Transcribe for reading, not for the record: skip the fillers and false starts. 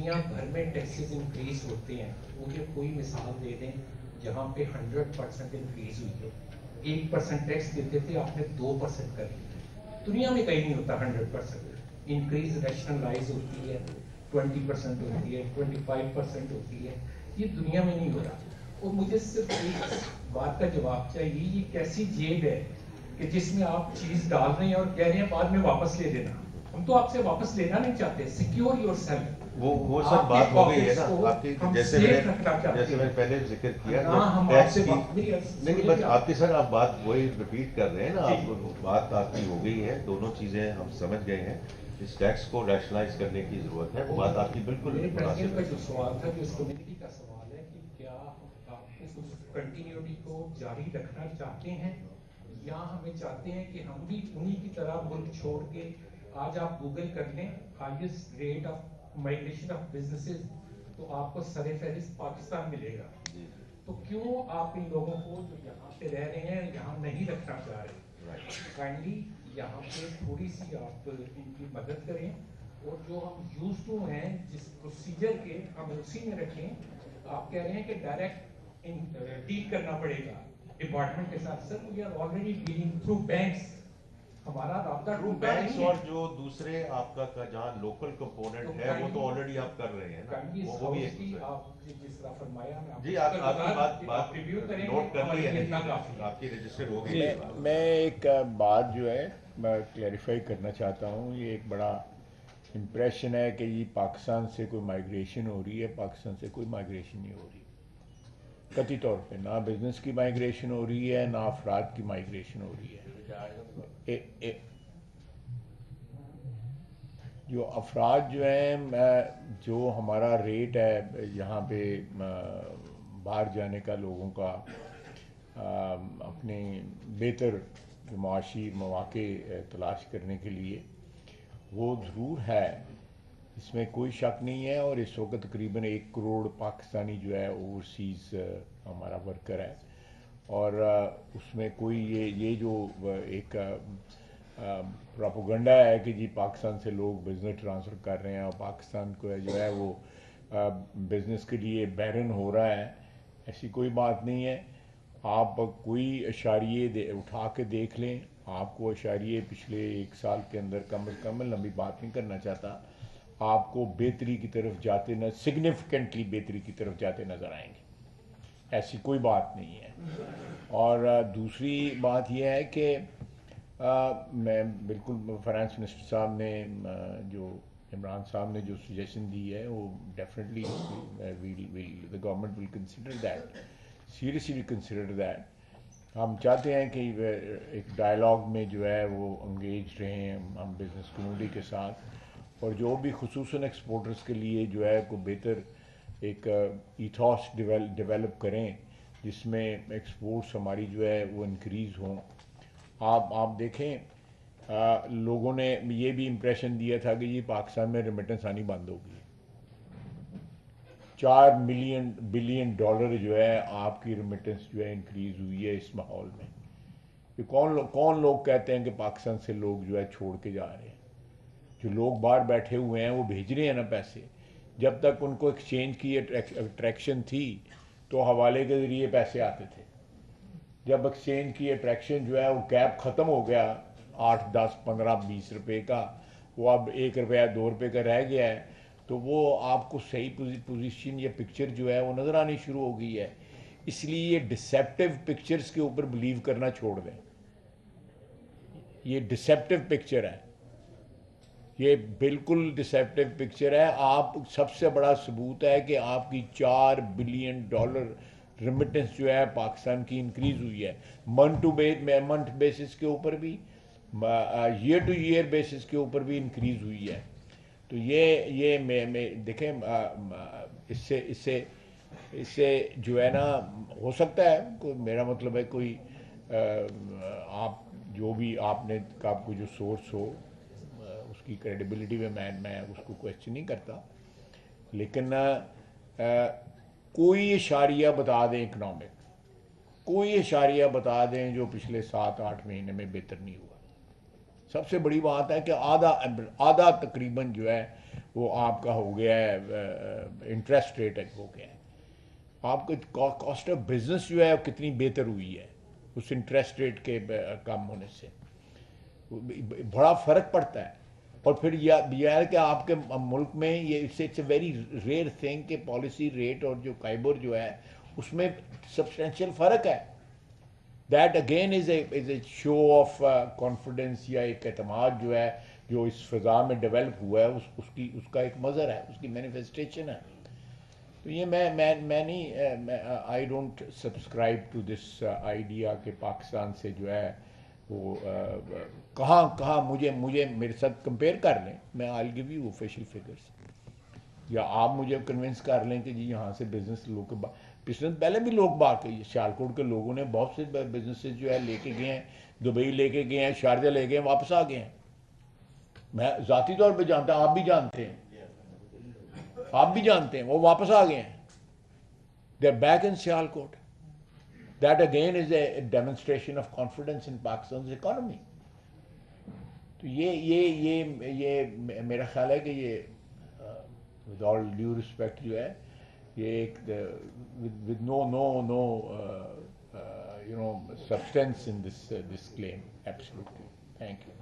دنیا بھر میں ٹیکسز انکریز ہوتے ہیں. مجھے کوئی مثال دے دیں جہاں پہ 100% انکریز ہوئی ہے. 1% ٹیکس دیتے تھے, آپ نے 2% کر لیا. دنیا میں کہیں نہیں ہوتا 100% انکریز. ریشنلائز ہوتی ہے, 20% ہوتی ہے, 25% ہوتی ہے. یہ دنیا میں نہیں ہو رہا. اور مجھے صرف ایک بات کا جواب چاہیے, یہ کیسی جیب ہے کہ جس میں آپ چیز ڈال رہے ہیں اور کہہ رہے ہیں بعد میں واپس لے لینا. ہم تو آپ سے واپس لینا نہیں چاہتے. Secure your self. وہ سر بات ہو گئی ہے نا آپ کی, جیسے میں نے پہلے ذکر کیا ٹیکس کی. نہیں بس آپ کی سر آپ بات وہی ریپیٹ کر رہے ہیں نا, آپ بات آپ کی ہو گئی ہے, دونوں چیزیں ہم سمجھ گئے ہیں. اس ٹیکس کو ریشنلائز کرنے کی ضرورت ہے, وہ بات آپ کی بالکل مناسب ہے. جو سوال تھا, جو اس کمیونٹی کا سوال ہے کہ کیا آپ اس کنٹینیوٹی کو جاری رکھنا چاہتے ہیں یا ہمیں چاہتے ہیں کہ ہم بھی انہی کی طرح ملک چھوڑ کے. آج آپ گوگل کر لیں highest rate of migration of businesses, تو آپ کو سر فہرست پاکستان ملے گا. تو کیوں آپ ان لوگوں کو جو یہاں پہ رہ رہے ہیں یہاں نہیں رکھنا چاہ رہے؟ کائنڈلی یہاں پہ تھوڑی سی آپ ان کی مدد کریں, اور جو ہم یوز ٹو ہیں جس پروسیجر کے ہم اسی میں رکھیں. آپ کہہ رہے ہیں کہ ڈائریکٹ ڈیل کرنا پڑے گا ڈپارٹمنٹ کے ساتھ. Sir we are already dealing through banks. ہمارا رابطہ ٹوٹا بینکس نہیں اور ہے. جو دوسرے آپ کا جہاں لوکل کمپوننٹ ہے وہ تو آلریڈی آپ کر رہے ہیں نا, وہ بھی ایک دوسرے. آپ جس طرح فرمایا جی آپ کی بات نوٹ کر لی ہے, آپ کی رجسٹر ہو گئی. میں ایک بات جو ہے میں کلیریفائی کرنا چاہتا ہوں. یہ ایک بڑا امپریشن ہے کہ یہ پاکستان سے کوئی مائگریشن ہو رہی ہے. پاکستان سے کوئی مائگریشن نہیں ہو رہی قطعی طور پہ. نہ بزنس کی مائگریشن ہو رہی ہے, نہ افراد کی مائگریشن ہو رہی ہے. جو افراد جو ہیں, جو ہمارا ریٹ ہے یہاں پہ باہر جانے کا لوگوں کا, اپنے بہتر معاشی مواقع تلاش کرنے کے لیے, وہ ضرور ہے, اس میں کوئی شک نہیں ہے. اور اس وقت تقریباً 1 کروڑ پاکستانی جو ہے اوورسیز ہمارا ورکر ہے. اور اس میں کوئی یہ جو ایک پراپوگنڈا ہے کہ جی پاکستان سے لوگ بزنس ٹرانسفر کر رہے ہیں اور پاکستان کو جو ہے وہ بزنس کے لیے بیرن ہو رہا ہے, ایسی کوئی بات نہیں ہے. آپ کوئی اشاریے اٹھا کے دیکھ لیں, آپ کو اشاریے پچھلے 1 سال کے اندر کم از کم, لمبی بات نہیں کرنا چاہتا, آپ کو بہتری کی طرف جاتے سگنیفیکنٹلی بہتری کی طرف جاتے نظر آئیں گے. ایسی کوئی بات نہیں ہے. اور دوسری بات یہ ہے کہ میں بالکل فائنانس منسٹر صاحب نے جو عمران صاحب نے جو سجیشن دی ہے وہ definitely the government will consider that, seriously consider that. ہم چاہتے ہیں کہ ایک ڈائلاگ میں جو ہے وہ انگیج رہیں ہم بزنس کمیونٹی کے ساتھ, اور جو بھی خصوصاً ایکسپورٹرز کے لیے جو ہے کوئی بہتر ایک ایتھوس ڈیولپ کریں جس میں ایکسپورٹس ہماری جو ہے وہ انکریز ہوں. آپ دیکھیں, لوگوں نے یہ بھی امپریشن دیا تھا کہ یہ پاکستان میں ریمیٹنس آنی بند ہو گئی. $4 بلین جو ہے آپ کی ریمیٹنس جو ہے انکریز ہوئی ہے اس ماحول میں. یہ کون لوگ کہتے ہیں کہ پاکستان سے لوگ جو ہے چھوڑ کے جا رہے ہیں؟ جو لوگ باہر بیٹھے ہوئے ہیں وہ بھیج رہے ہیں نا پیسے. جب تک ان کو ایکسچینج کی اٹریکشن تھی تو حوالے کے ذریعے پیسے آتے تھے. جب ایکسچینج کی اٹریکشن جو ہے وہ گیپ ختم ہو گیا 8, 10, 15, 20 روپے کا, وہ اب 1 روپیہ 2 روپے کا رہ گیا ہے, تو وہ آپ کو صحیح پوزیشن یا پکچر جو ہے وہ نظر آنی شروع ہو گئی ہے. اس لیے یہ ڈسیپٹیو پکچرز کے اوپر بلیو کرنا چھوڑ دیں. یہ ڈسیپٹیو پکچر ہے, یہ بالکل ڈسیپٹیو پکچر ہے. آپ سب سے بڑا ثبوت ہے کہ آپ کی $4 بلین ریمیٹنس جو ہے پاکستان کی انکریز ہوئی ہے, منتھ بیسس کے اوپر بھی, ایئر ٹو ایئر بیسس کے اوپر بھی انکریز ہوئی ہے. تو یہ میں دیکھیں, اس سے جو ہے نا ہو سکتا ہے کوئی, میرا مطلب ہے کوئی آپ جو بھی آپ نے آپ کو جو سورس ہو اس کی کریڈیبلٹی میں اس کو کویسچن نہیں کرتا, لیکن کوئی اشاریہ بتا دیں اکنامک, کوئی اشاریہ بتا دیں جو پچھلے 7-8 مہینے میں بہتر نہیں ہوا. سب سے بڑی بات ہے کہ آدھا تقریباً جو ہے وہ آپ کا ہو گیا ہے انٹرسٹ ریٹ ہو گیا ہے. آپ کا کاسٹ آف بزنس جو ہے وہ کتنی بہتر ہوئی ہے اس انٹرسٹ ریٹ کے کم ہونے سے. بڑا فرق پڑتا ہے. اور پھر یہ ہے کہ آپ کے ملک میں یہ it's a very rare thing کہ پالیسی ریٹ اور جو قائبر جو ہے اس میں سبسٹینشیل فرق ہے. That again is a show of confidence یا ایک اعتماد جو ہے جو اس فضا میں ڈیولپ ہوا ہے اس کا ایک مظہر ہے, اس کی مینیفیسٹیشن ہے. تو یہ میں نہیں I don't subscribe to this idea کہ پاکستان سے جو ہے وہ کہاں مجھے میرے ساتھ کمپیئر کر لیں, میں آئی گیو یو آفیشیل فگرس, یا آپ مجھے کنونس کر لیں کہ جی یہاں سے بزنس لوگ پہلے بھی لوگ بات سیالکوٹ کے لوگوں نے بہت سے بزنسز جو ہے لے کے گئے ہیں, دبئی لے کے گئے ہیں, شارجہ لے گئے ہیں, واپس آ گئے ہیں. میں ذاتی طور پہ جانتا ہوں, آپ بھی جانتے ہیں, وہ واپس آ گئے ہیں. They are back in Sialkot. That again is a demonstration of confidence in Pakistan economy. تو یہ میرا خیال ہے کہ یہ ود آل ڈیو رسپیکٹ جو ہے یہ ایک with no substance in this claim. Absolutely. Thank you.